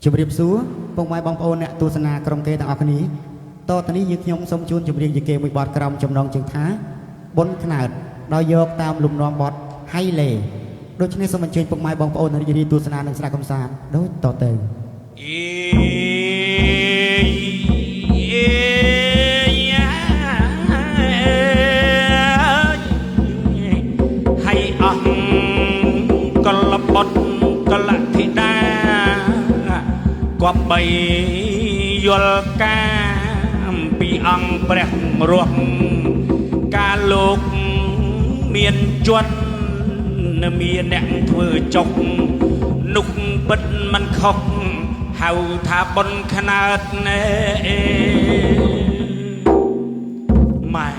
ជំរាបសួរពុកម៉ែបងប្អូនអ្នកទស្សនាក្រុមគេទាំងអស់គ្នាតទៅនេះយើងខ្ញុំសូមជូនចម្រៀងយីគេមួយបទក្រោមចំណងជើងថាបុណ្យខ្នើតដោយយកតាមលំនាំបទហៃឡេដូច្នេះសូមអញ្ជើញពុកម៉ែបងប្អូនរីករាយទស្សនានិងស្ដាប់កម្សាន្តដូចតទៅហើយអស់កលបុតកលធីតាគប្បីយល់ការពីអង្គព្រះរស់ការលោកមានជាន់មានអ្នកធ្វើចុកនុកបិទមិនខុសហៅថាបុណ្យខ្នើតណែម៉ែ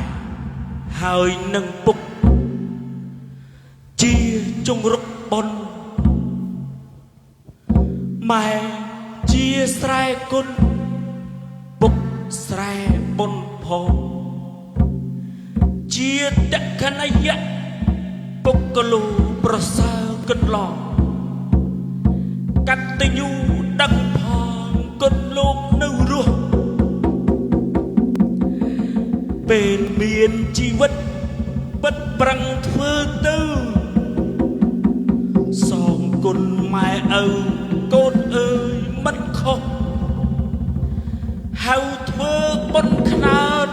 ហើយនឹងពុកជាចង្រុកបុណ្យម៉ែជាស្រែគុណពុកស្រែបុណ្យផងជាតក្ខណយៈពុកកលូប្រសើរកន្លងកតញ្ញូដឹងផងគុណលោកនៅរស់ពេលមានជីវិតបិទប្រឹងធ្វើទៅសងគុណម៉ែឪកូនអើយមិនខុសហៅធ្វើបុណ្យខ្នើត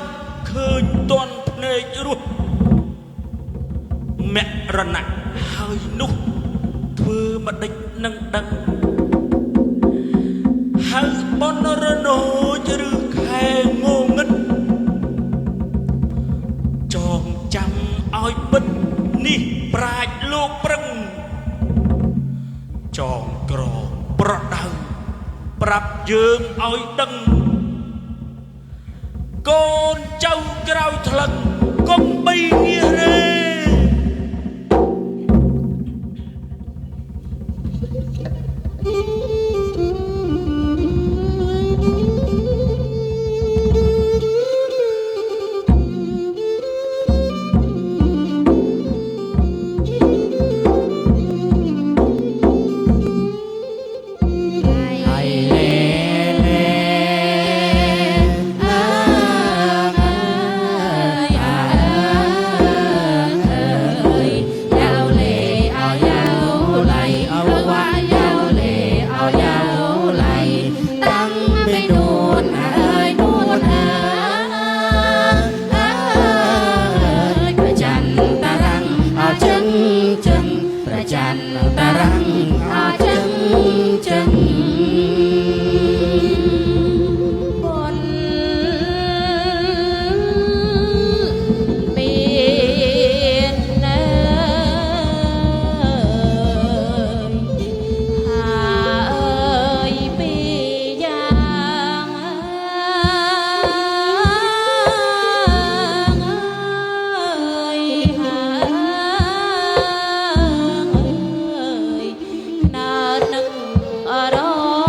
ឃើញតន់ភ្នែករស់មរណៈហើយនោះធ្វើម្ដេចនឹងដឹងហៅបុណ្យរនោចឬខែងងឹតចងចាំឲ្យពិតនេះប្រាជ្ញលោកប្រឹងចងក្រប្រដៅប្រាប់យើងឲ្យដឹងកូនចៅក្រោយថ្លឹងកុំបីងារេHãy subscribe cho kênh Ghiền Mì Gõ để không bỏ lỡ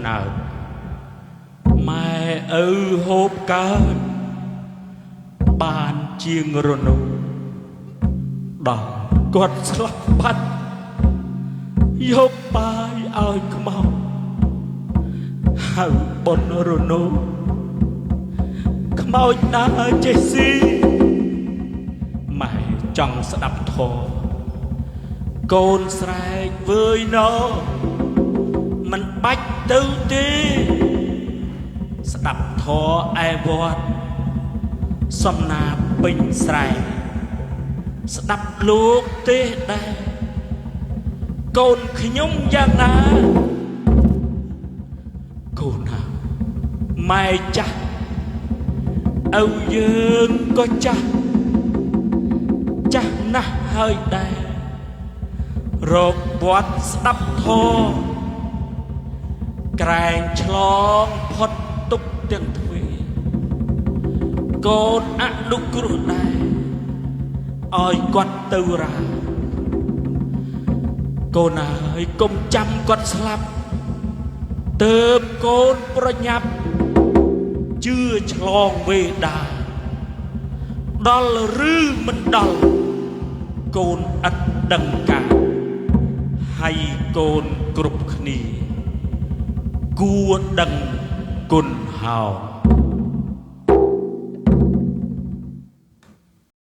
ណើតម៉ែឪហូបកើតបានជាងរនោះដល់គាត់ស្លាប់បាត់យកបាយឲ្យខ្មោចហៅបុនរនោះខ្មោចដើរចេះស៊ីម៉ែចង់ស្ដាប់ធម៌កូនស្រែកវើយណោមិនបាច់ទៅទេស្ដាប់ធម៌ឯវត្តសំណាពេញស្រែស្ដាប់លោកទេដែរកូនខ្ញុំយ៉ាងណាកូនណាម៉ែចាស់ឪយើងក៏ចាស់ណាស់ហើយដែររកវត្តស្ដាប់ធម៌ក្រែងឆ្លងផុតទុកទាំងទ្វេកូនអនុគ្រោះដែរឲ្យគាត់ទៅរាកូនអើយកុំចាំគាត់ស្លាប់ទើបកូនប្រញាប់ជឿឆ្លងវេដាដល់ឬមិនដល់កូនឥតដឹងការហើយកូនគ្រប់គ្នាគួរដឹងគុណហោ